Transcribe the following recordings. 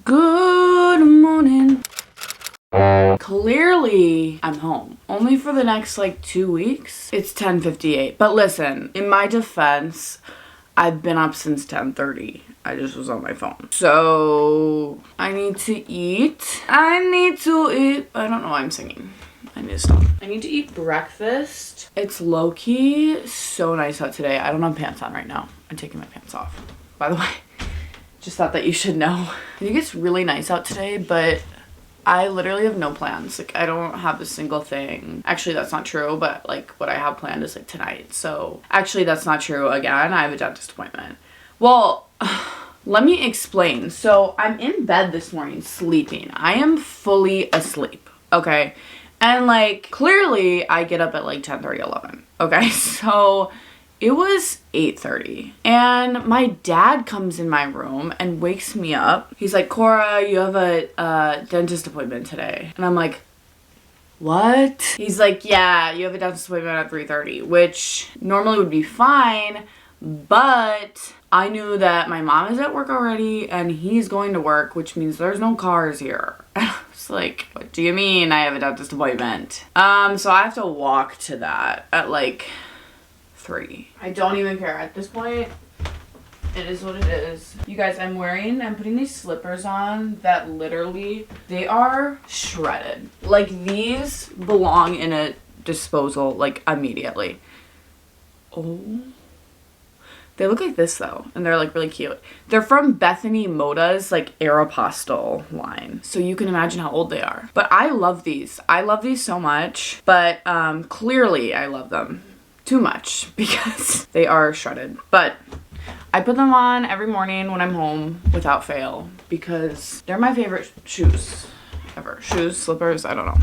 Good morning. Clearly, I'm home. Only for the next like 2 weeks. It's 10:58. But listen, in my defense, I've been up since 10:30. I just was on my phone. So, I need to eat. I don't know why I'm singing. I need to stop. I need to eat breakfast. It's low-key so nice out today. I don't have pants on right now. I'm taking my pants off. By the way, just thought that you should know. I think it's really nice out today, but I literally have no plans. Like, I don't have a single thing. Actually, that's not true, but like what I have planned is like tonight. So actually, that's not true. Again, I have a dentist appointment. Well, let me explain. So I'm in bed this morning sleeping. I am fully asleep. Okay. And like clearly I get up at like 10:30, 11. Okay. So it was 8:30 and my dad comes in my room and wakes me up. He's like, Cora, you have a dentist appointment today. And I'm like, what? He's like, yeah, you have a dentist appointment at 3:30, which normally would be fine. But I knew that my mom is at work already and he's going to work, which means there's no cars here. I was like, what do you mean I have a dentist appointment? So I have to walk to that at like 3. I don't even care at this point. It is what it is. You guys, I'm putting these slippers on that literally, they are shredded. Like these belong in a disposal like immediately. Oh. They look like this though, and they're like really cute. They're from Bethany Moda's like Aeropostale line. So you can imagine how old they are. But I love these. I love these so much, but clearly I love them too much because they are shredded. But I put them on every morning when I'm home without fail because they're my favorite shoes ever. Shoes, slippers, I don't know.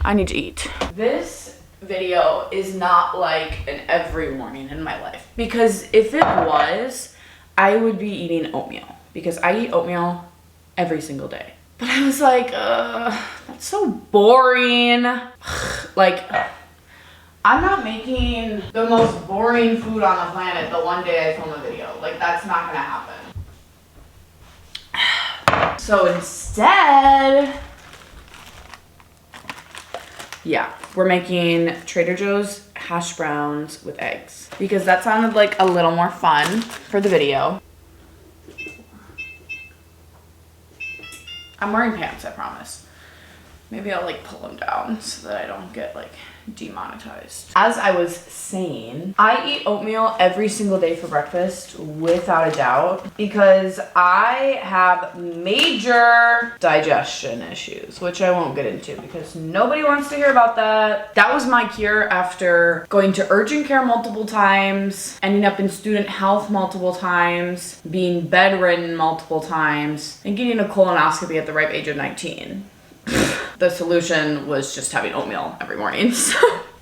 I need to eat. This video is not like an every morning in my life because if it was, I would be eating oatmeal because I eat oatmeal every single day. But I was like, that's so boring. Like, I'm not making the most boring food on the planet the one day I film a video. Like, that's not gonna happen. So instead, yeah, we're making Trader Joe's hash browns with eggs because that sounded like a little more fun for the video. I'm wearing pants, I promise. Maybe I'll like pull them down so that I don't get like demonetized. As I was saying, I eat oatmeal every single day for breakfast without a doubt because I have major digestion issues, which I won't get into because nobody wants to hear about that. That was my cure after going to urgent care multiple times, ending up in student health multiple times, being bedridden multiple times, and getting a colonoscopy at the ripe age of 19. The solution was just having oatmeal every morning. So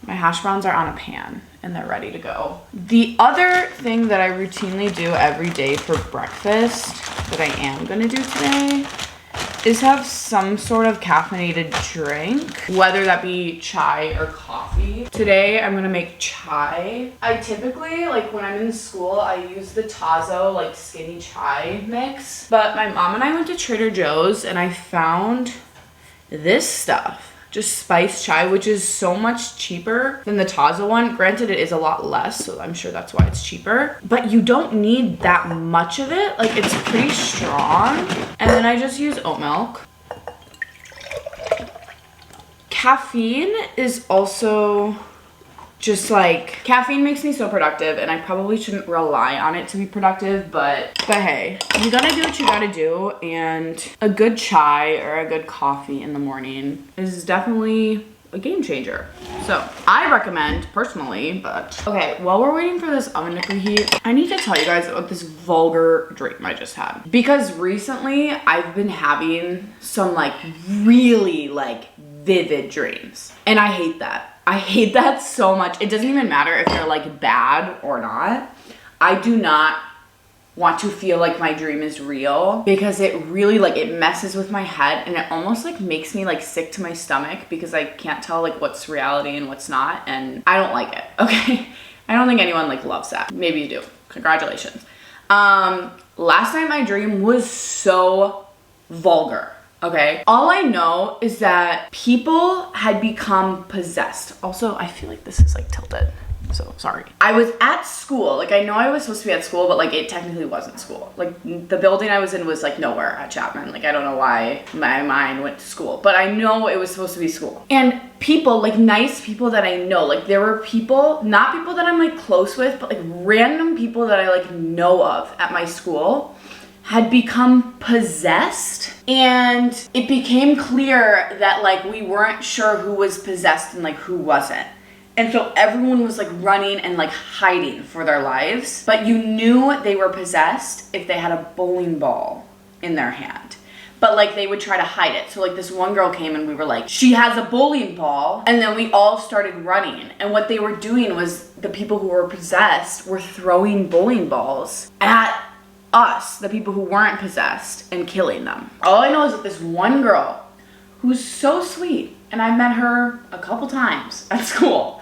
my hash browns are on a pan and they're ready to go. The other thing that I routinely do every day for breakfast that I am gonna do today is have some sort of caffeinated drink, whether that be chai or coffee. Today I'm gonna make chai. I typically, like when I'm in school, I use the Tazo like skinny chai mix, but my mom and I went to Trader Joe's and I found this stuff, just spiced chai, which is so much cheaper than the Tazo one. Granted, it is a lot less, so I'm sure that's why it's cheaper. But you don't need that much of it. Like, it's pretty strong. And then I just use oat milk. Caffeine is also just like, caffeine makes me so productive and I probably shouldn't rely on it to be productive, but hey, you gotta do what you gotta do, and a good chai or a good coffee in the morning is definitely a game changer. So I recommend personally, but okay, while we're waiting for this oven to preheat, I need to tell you guys about this vulgar dream I just had. Because recently I've been having some like really like vivid dreams and I hate that. I hate that so much. It doesn't even matter if they're like bad or not. I do not want to feel like my dream is real because it really like it messes with my head and it almost like makes me like sick to my stomach because I can't tell like what's reality and what's not, and I don't like it. Okay. I don't think anyone like loves that. Maybe you do. Congratulations. Last night my dream was so vulgar. Okay. All I know is that people had become possessed. Also, I feel like this is like tilted. So sorry. I was at school. Like, I know I was supposed to be at school, but like it technically wasn't school. Like, the building I was in was like nowhere at Chapman. Like, I don't know why my mind went to school, but I know it was supposed to be school. And people, like nice people that I know, like there were people, not people that I'm like close with, but like random people that I like know of at my school had become possessed, and it became clear that like we weren't sure who was possessed and like who wasn't. And so everyone was like running and like hiding for their lives, but you knew they were possessed if they had a bowling ball in their hand. But like they would try to hide it. So like this one girl came and we were like, she has a bowling ball. And then we all started running. And what they were doing was the people who were possessed were throwing bowling balls at us, the people who weren't possessed, and killing them. All I know is that this one girl who's so sweet, and I met her a couple times at school,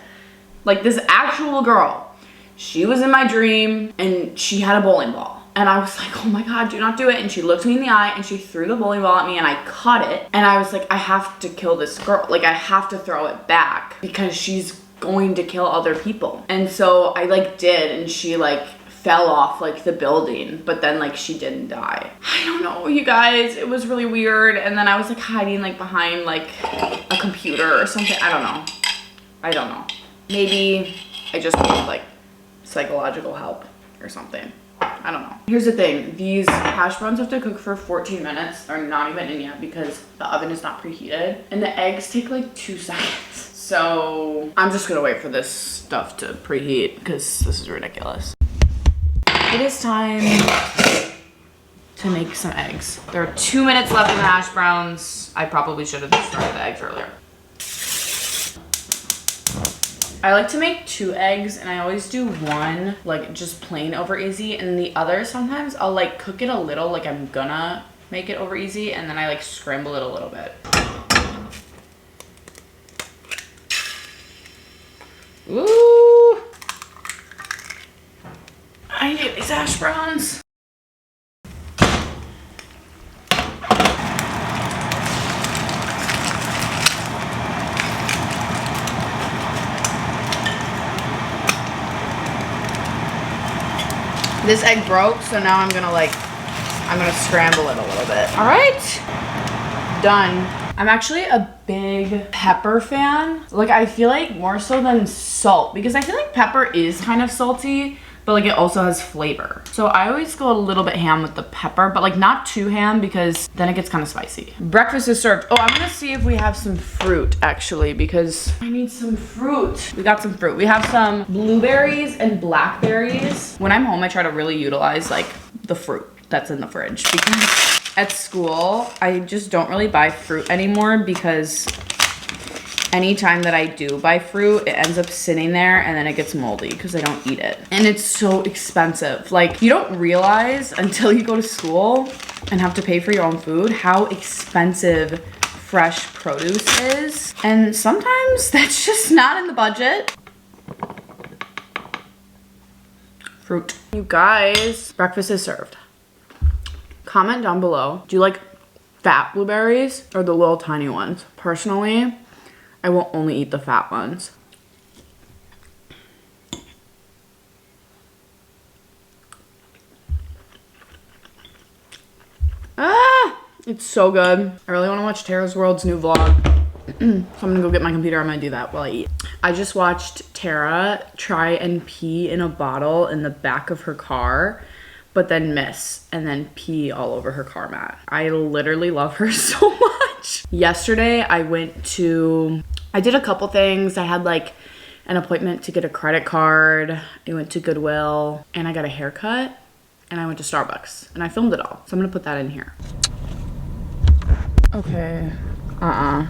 like this actual girl, she was in my dream and she had a bowling ball. And I was like, oh my God, do not do it. And she looked me in the eye and she threw the bowling ball at me and I caught it. And I was like, I have to kill this girl. Like, I have to throw it back because she's going to kill other people. And so I like did, and she like fell off like the building, but then like she didn't die. I don't know, you guys, it was really weird. And then I was like hiding like behind like a computer or something. I don't know. Maybe I just need like psychological help or something. I don't know. Here's the thing, these hash browns have to cook for 14 minutes. They're not even in yet because the oven is not preheated, and the eggs take like 2 seconds. So I'm just gonna wait for this stuff to preheat because this is ridiculous. It is time to make some eggs. There are 2 minutes left in the hash browns. I probably should have started the eggs earlier. I like to make 2 eggs, and I always do one like just plain over easy, and the other sometimes I'll like cook it a little, like I'm gonna make it over easy, and then I like scramble it a little bit. Ooh! I need these hash browns. This egg broke, so now I'm gonna scramble it a little bit. All right, done. I'm actually a big pepper fan. Like, I feel like more so than salt, because I feel like pepper is kind of salty, but like it also has flavor. So I always go a little bit ham with the pepper, but like not too ham because then it gets kind of spicy. Breakfast is served. Oh, I'm gonna see if we have some fruit actually, because I need some fruit. We got some fruit. We have some blueberries and blackberries. When I'm home, I try to really utilize like the fruit that's in the fridge, because at school, I just don't really buy fruit anymore, because anytime that I do buy fruit, it ends up sitting there and then it gets moldy because I don't eat it. And it's so expensive. Like, you don't realize until you go to school and have to pay for your own food how expensive fresh produce is. And sometimes that's just not in the budget. Fruit. You guys, breakfast is served. Comment down below. Do you like fat blueberries or the little tiny ones? Personally, I will only eat the fat ones. Ah, it's so good. I really want to watch Tara's World's new vlog. So I'm gonna go get my computer. I'm gonna do that while I eat. I just watched Tara try and pee in a bottle in the back of her car, but then miss and then pee all over her car mat. I literally love her so much. Yesterday I did a couple things. I had like an appointment to get a credit card. I went to Goodwill and I got a haircut and I went to Starbucks and I filmed it all. So I'm gonna put that in here. Okay, I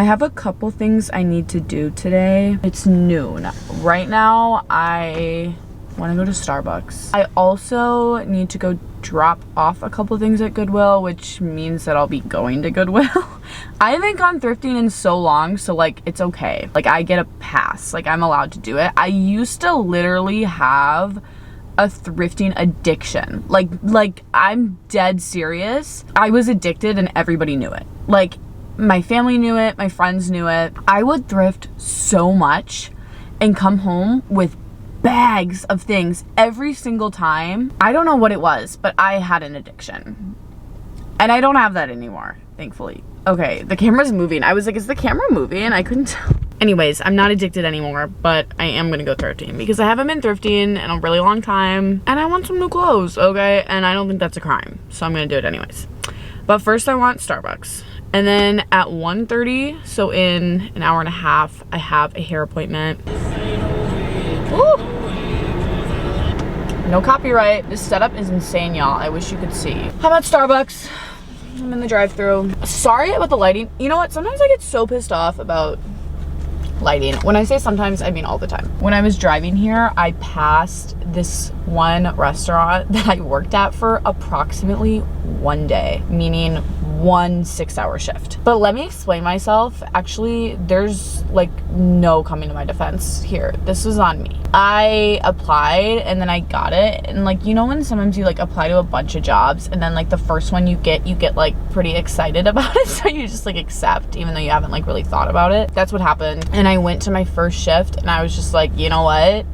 have a couple things I need to do today. It's noon. Right now, I want to go to Starbucks. I also need to go drop off a couple things at Goodwill, which means that I'll be going to Goodwill. I haven't gone thrifting in so long, so like it's okay. Like I get a pass, like I'm allowed to do it. I used to literally have a thrifting addiction. Like I'm dead serious. I was addicted and everybody knew it. Like my family knew it, my friends knew it. I would thrift so much and come home with bags of things every single time. I don't know what it was, but I had an addiction. And I don't have that anymore, thankfully. Okay, the camera's moving. I was like, is the camera moving? I couldn't tell. Anyways, I'm not addicted anymore, but I am gonna go thrifting because I haven't been thrifting in a really long time and I want some new clothes, okay? And I don't think that's a crime, so I'm gonna do it anyways. But first I want Starbucks. And then at 1:30, so in an hour and a half, I have a hair appointment. Ooh. No copyright. This setup is insane, y'all. I wish you could see. How about Starbucks? I'm in the drive-thru. Sorry about the lighting. You know what? Sometimes I get so pissed off about lighting. When I say sometimes, I mean all the time. When I was driving here, I passed this one restaurant that I worked at for approximately one day, meaning 1 6-hour shift. But let me explain myself. Actually, there's like no coming to my defense here. This was on me. I applied and then I got it. And like, you know, when sometimes you like apply to a bunch of jobs and then like the first one you get like pretty excited about it. So you just like accept even though you haven't like really thought about it. That's what happened. And I went to my first shift and I was just like, you know what?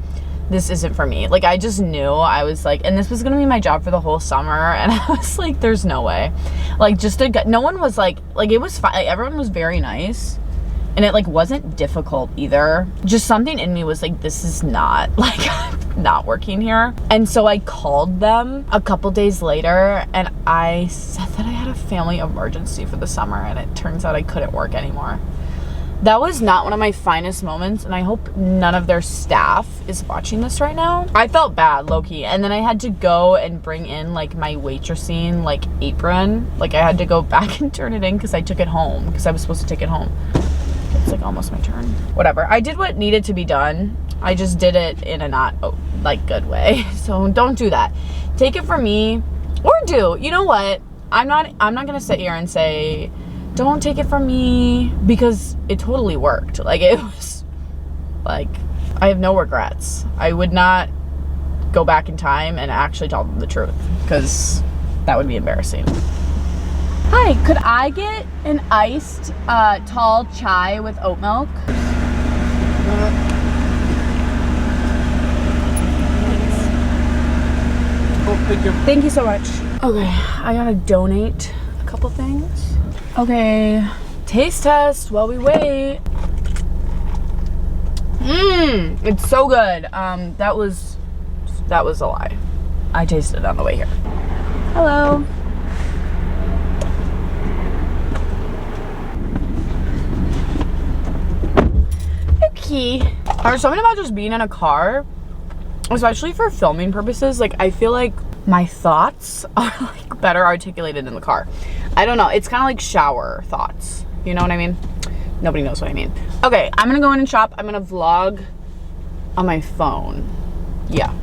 This isn't for me. Like I just knew. I was like, and this was gonna be my job for the whole summer, and I was like, there's no way. Like just to get, no one was like it was fine. Like, everyone was very nice and it like wasn't difficult either. Just something in me was like, this is not like not working here. And so I called them a couple days later and I said that I had a family emergency for the summer and it turns out I couldn't work anymore. That was not one of my finest moments, and I hope none of their staff is watching this right now. I felt bad, low-key, and then I had to go and bring in like my waitressing like apron. Like I had to go back and turn it in because I took it home because I was supposed to take it home. It's like almost my turn. Whatever. I did what needed to be done. I just did it in a not like good way. So don't do that. Take it from me, or do. You know what? I'm not gonna sit here and say, don't take it from me, because it totally worked. Like it was like, I have no regrets. I would not go back in time and actually tell them the truth because that would be embarrassing. Hi, could I get an iced tall chai with oat milk? Oh, thank you. Thank you so much. Okay, I gotta donate a couple things. Okay, taste test while we wait. It's so good. That was a lie. I tasted it on the way here. Hello. Okay. There's something about just being in a car, especially for filming purposes. Like I feel like my thoughts are like better articulated in the car. I don't know. It's kind of like shower thoughts. You know what I mean? Nobody knows what I mean. Okay, I'm gonna go in and shop. I'm gonna vlog on my phone. Yeah.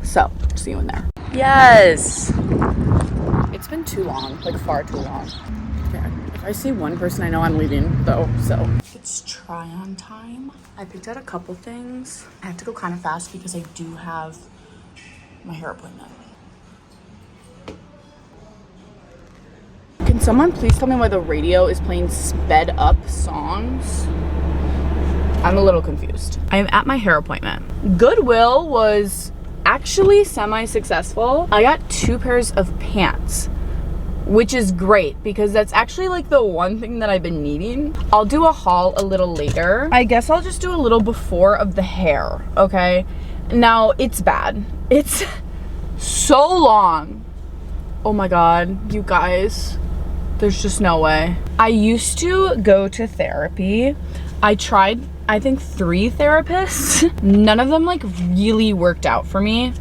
So, see you in there. Yes. It's been too long, like far too long. Okay. If I see one person, I know I'm leaving though, so. It's try on time. I picked out a couple things. I have to go kind of fast because I do have my hair appointment. Can someone please tell me why the radio is playing sped up songs? I'm a little confused. I'm at my hair appointment. Goodwill was actually semi-successful. I got 2 pairs of pants, which is great because that's actually like the one thing that I've been needing. I'll do a haul a little later. I guess I'll just do a little before of the hair, okay? Now, it's bad. It's so long. Oh my God, you guys. There's just no way. I used to go to therapy. I tried, I think 3 therapists. None of them like really worked out for me.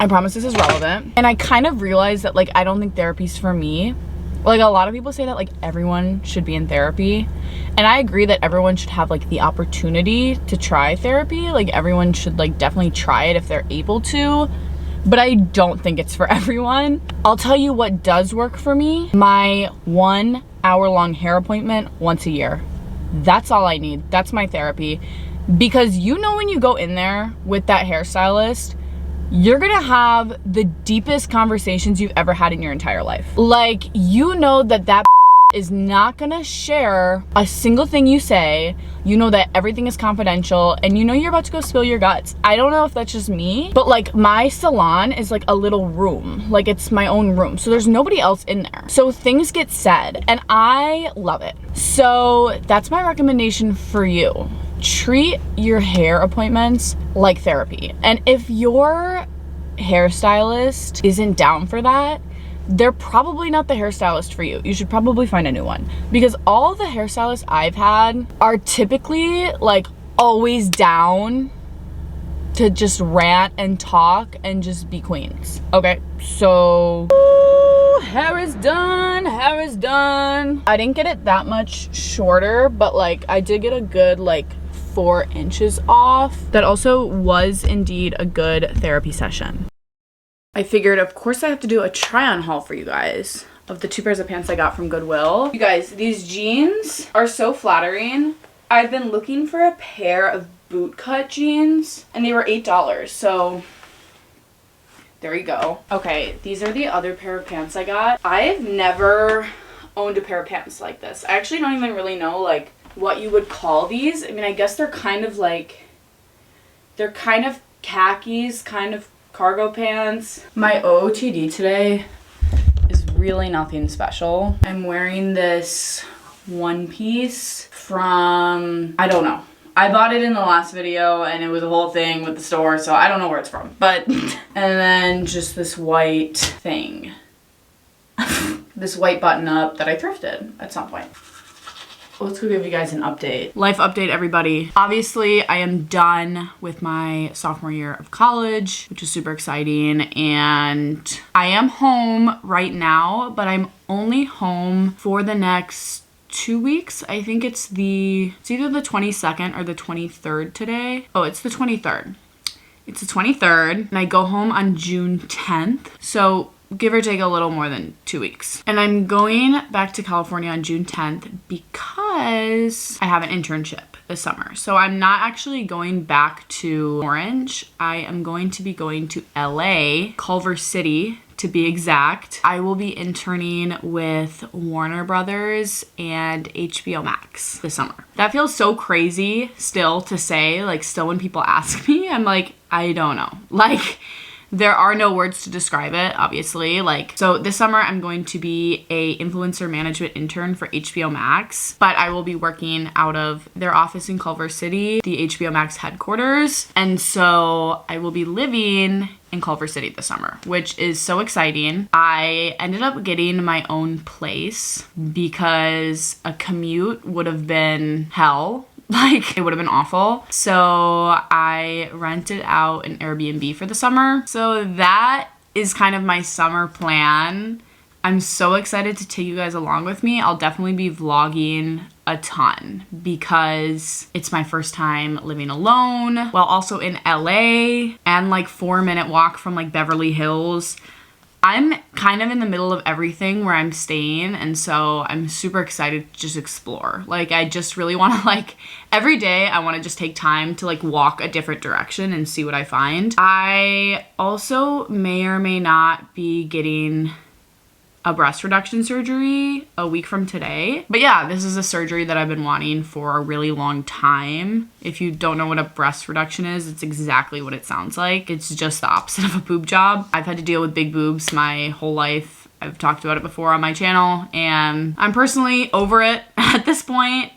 I promise this is relevant. And I kind of realized that like, I don't think therapy's for me. Like a lot of people say that like everyone should be in therapy. And I agree that everyone should have like the opportunity to try therapy. Like everyone should like definitely try it if they're able to. But I don't think it's for everyone. I'll tell you what does work for me. My 1 hour long hair appointment once a year. That's all I need. That's my therapy. Because you know when you go in there with that hairstylist, you're gonna have the deepest conversations you've ever had in your entire life. Like, you know that is not gonna share a single thing you say. You know that everything is confidential, and you know you're about to go spill your guts. I don't know if that's just me, but like, my salon is like a little room. Like, it's my own room, so there's nobody else in there. So things get said, and I love it. So that's my recommendation for you. Treat your hair appointments like therapy. And if your hairstylist isn't down for that, they're probably not the hairstylist for you. You should probably find a new one, because all the hairstylists I've had are typically like always down to just rant and talk and just be queens. Okay, so hair is done, hair is done. I didn't get it that much shorter, but like I did get a good like 4 inches off. That also was indeed a good therapy session. I figured, of course, I have to do a try-on haul for you guys of the 2 pairs of pants I got from Goodwill. You guys, these jeans are so flattering. I've been looking for a pair of bootcut jeans, and they were $8, so there you go. Okay, these are the other pair of pants I got. I've never owned a pair of pants like this. I actually don't even really know, like, what you would call these. I mean, I guess they're kind of like, they're kind of khakis, kind of cargo pants. My OOTD today is really nothing special. I'm wearing this one piece from, I don't know. I bought it in the last video and it was a whole thing with the store, so I don't know where it's from. But, and then just this white thing. This white button up that I thrifted at some point. Let's go give you guys an update. Life update, everybody. Obviously, I am done with my sophomore year of college, which is super exciting. And I am home right now, but I'm only home for the next 2 weeks. I think it's either the 22nd or the 23rd today. Oh, it's the 23rd. It's the 23rd, and I go home on June 10th. So give or take a little more than 2 weeks. And I'm going back to California on June 10th because I have an internship this summer. So I'm not actually going back to Orange. I am going to be going to LA, Culver City to be exact. I will be interning with Warner Brothers and HBO Max this summer. That feels so crazy still to say, like, still when people ask me, I'm like, I don't know. Like, there are no words to describe it, obviously. Like, so this summer I'm going to be a influencer management intern for HBO Max, but I will be working out of their office in Culver City, the HBO Max headquarters. And so I will be living in Culver City this summer, which is so exciting. I ended up getting my own place because a commute would have been hell. Like, it would have been awful. So I rented out an Airbnb for the summer. So that is kind of my summer plan. I'm so excited to take you guys along with me. I'll definitely be vlogging a ton because it's my first time living alone while also in LA and like 4-minute walk from like Beverly Hills. I'm kind of in the middle of everything where I'm staying, and so I'm super excited to just explore. Like, I just really want to, like, every day I want to just take time to like walk a different direction and see what I find. I also may or may not be getting a breast reduction surgery a week from today. But yeah, this is a surgery that I've been wanting for a really long time. If you don't know what a breast reduction is, it's exactly what it sounds like. It's just the opposite of a boob job. I've had to deal with big boobs my whole life. I've talked about it before on my channel, and I'm personally over it at this point.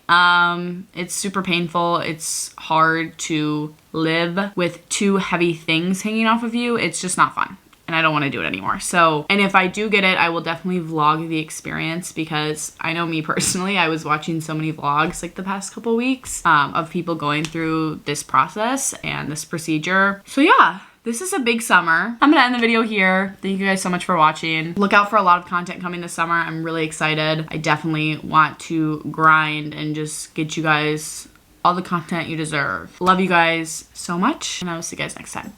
It's super painful. It's hard to live with 2 heavy things hanging off of you. It's just not fun. And I don't want to do it anymore. So, and if I do get it, I will definitely vlog the experience, because I know me personally, I was watching so many vlogs like the past couple weeks of people going through this process and this procedure. So yeah, this is a big summer. I'm gonna end the video here. Thank you guys so much for watching. Look out for a lot of content coming this summer. I'm really excited. I definitely want to grind and just get you guys all the content you deserve. Love you guys so much, and I will see you guys next time.